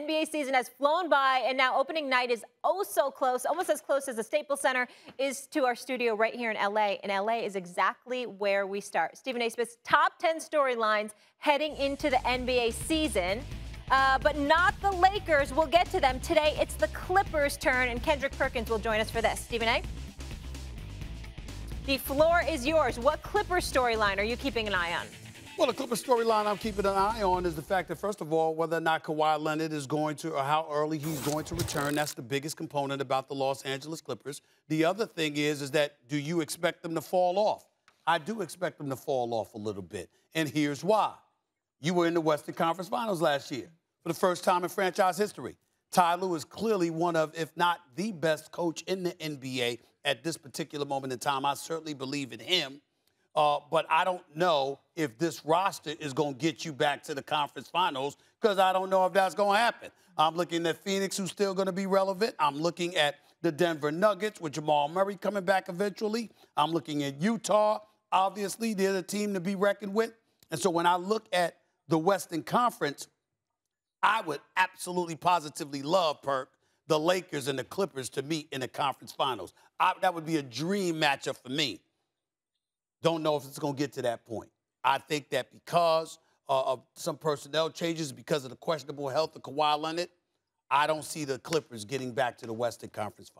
NBA season has flown by, and now opening night is oh so close, almost as close as the Staples Center is to our studio right here in LA. And LA is exactly where we start. Stephen A. Smith's top 10 storylines heading into the NBA season. But not the Lakers. We'll get to them. Today, it's the Clippers' turn, and Kendrick Perkins will join us for this. Stephen A., the floor is yours. What Clippers storyline are you keeping an eye on? Well, the Clippers storyline I'm keeping an eye on is the fact that, first of all, whether or not Kawhi Leonard is going to, or how early he's going to return. That's the biggest component about the Los Angeles Clippers. The other thing is that do you expect them to fall off? I do expect them to fall off a little bit, and here's why. You were in the Western Conference Finals last year for the first time in franchise history. Ty Lue is clearly one of, if not the best coach in the NBA at this particular moment in time. I certainly believe in him. But I don't know if this roster is going to get you back to the conference finals because I don't know if that's going to happen. I'm looking at Phoenix, who's still going to be relevant. I'm looking at the Denver Nuggets with Jamal Murray coming back eventually. I'm looking at Utah. Obviously, they're the team to be reckoned with. And so when I look at the Western Conference, I would absolutely positively love, Perk, the Lakers and the Clippers to meet in the conference finals. That would be a dream matchup for me. Don't know if it's going to get to that point. I think that because of some personnel changes, because of the questionable health of Kawhi Leonard, I don't see the Clippers getting back to the Western Conference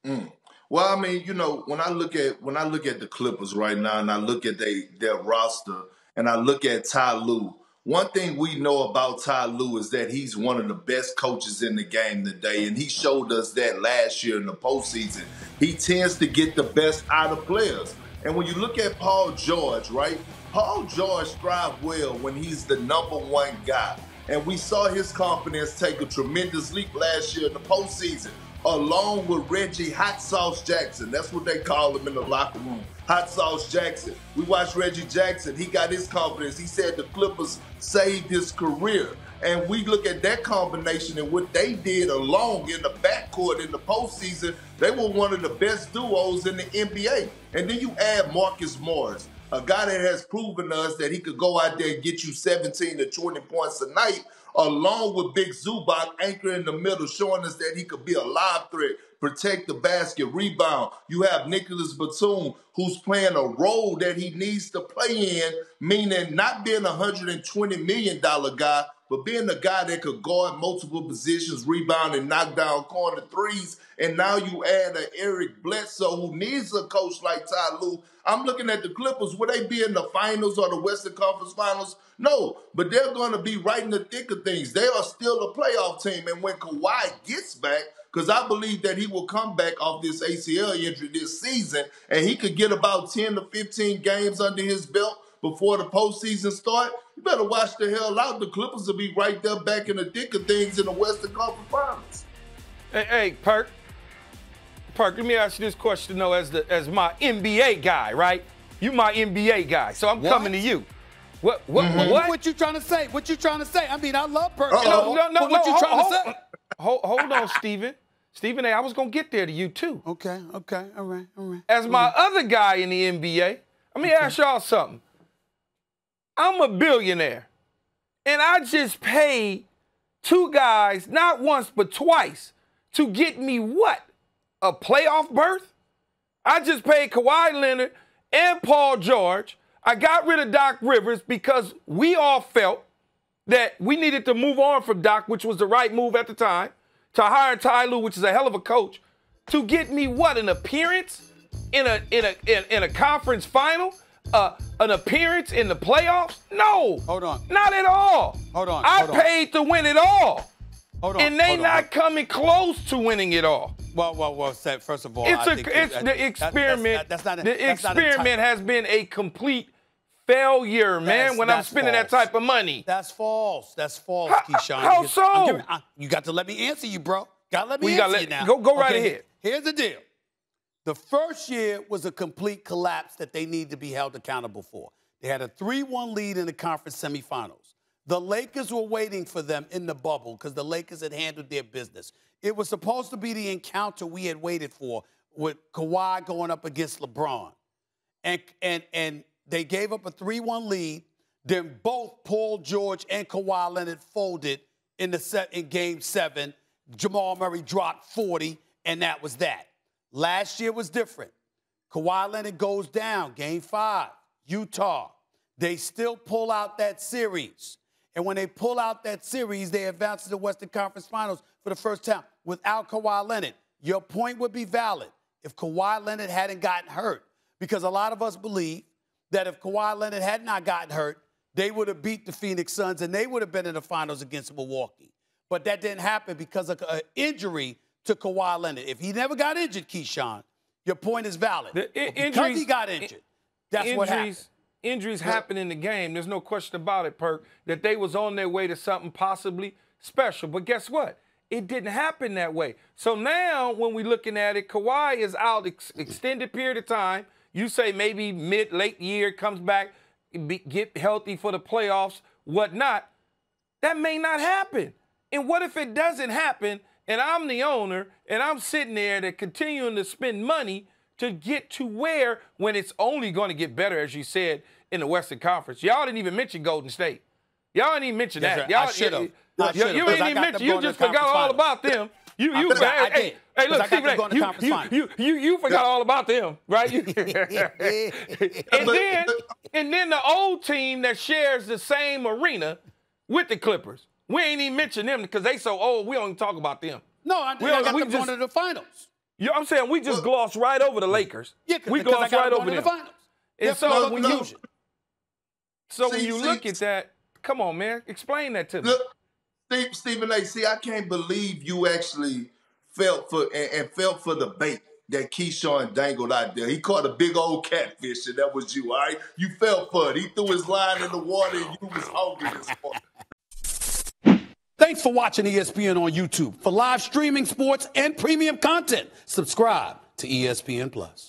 Finals. Well, I mean, you know, when I look at the Clippers right now, and I look at their roster, and I look at Ty Lue, one thing we know about Ty Lue is that he's one of the best coaches in the game today, and he showed us that last year in the postseason. He tends to get the best out of players. And when you look at Paul George, right, Paul George thrives well when he's the #1 guy. And we saw his confidence take a tremendous leap last year in the postseason, along with Reggie Hot Sauce Jackson. That's what they call him in the locker room, Hot Sauce Jackson. We watched Reggie Jackson. He got his confidence. He said the Clippers saved his career. And we look at that combination and what they did along in the backcourt in the postseason. They were one of the best duos in the NBA. And then you add Marcus Morris, a guy that has proven to us that he could go out there and get you 17 to 20 points a night, along with Big Zubac anchor in the middle, showing us that he could be a live threat, protect the basket, rebound. You have Nicholas Batum, who's playing a role that he needs to play in, meaning not being a $120 million guy, but being a guy that could guard multiple positions, rebound, and knock down corner threes. And now you add an Eric Bledsoe, who needs a coach like Ty Lue. I'm looking at the Clippers. Will they be in the finals or the Western Conference Finals? No, but they're going to be right in the thick of things. They are still a playoff team. And when Kawhi gets back, because I believe that he will come back off this ACL injury this season, and he could get about 10 to 15 games under his belt before the postseason start, you better watch the hell out. The Clippers will be right there back in the thick of things in the Western Conference Finals. Hey, Perk, let me ask you this question, though, as my NBA guy, right? You my NBA guy, so I'm coming to you. What you trying to say? What you trying to say? I mean, I love Perk. No, what you trying to say? Hold on, Stephen. Stephen A., I was going to get there to you, too. Okay, all right. As my other guy in the NBA, let me ask y'all something. I'm a billionaire, and I just paid two guys, not once but twice, to get me what? A playoff berth? I just paid Kawhi Leonard and Paul George. I got rid of Doc Rivers because we all felt that we needed to move on from Doc, which was the right move at the time, to hire Ty Lue, which is a hell of a coach, to get me what? An appearance in a conference final? An appearance in the playoffs? No. Hold on. Not at all. Hold on. I paid to win it all. Hold on. And they not coming close to winning it all. Well, first of all, the experiment. The experiment has been a complete failure, man, when I'm spending that type of money. That's false. That's false, Keyshawn. How so? You got to let me answer you, bro. Got to let me answer you now. Go right ahead. Here's the deal. The first year was a complete collapse that they need to be held accountable for. They had a 3-1 lead in the conference semifinals. The Lakers were waiting for them in the bubble because the Lakers had handled their business. It was supposed to be the encounter we had waited for with Kawhi going up against LeBron. And they gave up a 3-1 lead. Then both Paul George and Kawhi Leonard folded in Game 7. Jamal Murray dropped 40, and that was that. Last year was different. Kawhi Leonard goes down, Game 5, Utah. They still pull out that series. And when they pull out that series, they advance to the Western Conference Finals for the first time without Kawhi Leonard. Your point would be valid if Kawhi Leonard hadn't gotten hurt, because a lot of us believe that if Kawhi Leonard had not gotten hurt, they would have beat the Phoenix Suns and they would have been in the finals against Milwaukee. But that didn't happen because of an injury to Kawhi Leonard. If he never got injured, Keyshawn, your point is valid. Because he got injured, that's what happened. Injuries happen in the game. There's no question about it, Perk, that they was on their way to something possibly special. But guess what? It didn't happen that way. So now when we're looking at it, Kawhi is out extended period of time. You say maybe late year, comes back, get healthy for the playoffs, whatnot. That may not happen. And what if it doesn't happen and I'm the owner and I'm sitting there to continuing to spend money to get to where, when it's only going to get better, as you said, in the Western Conference? Y'all didn't even mention Golden State. Y'all didn't even mention that. Y'all should have. You ain't even mention. You just forgot all about them. Hey, look, Stephen A., you forgot all about them, right? and then the old team that shares the same arena with the Clippers. We ain't even mention them because they so old. We don't even talk about them. No, I got them going to the finals. I'm saying we just glossed right over the Lakers. Yeah, we glossed right over them. The finals. And so when you look at that, come on, man, explain that to me. Look, Stephen A., I can't believe you actually felt for the bait that Keyshawn dangled out there. He caught a big old catfish, and that was you, all right? You fell for it. He threw his line in the water, and you was hungry this morning. Thanks for watching ESPN on YouTube. For live streaming, sports, and premium content, subscribe to ESPN+.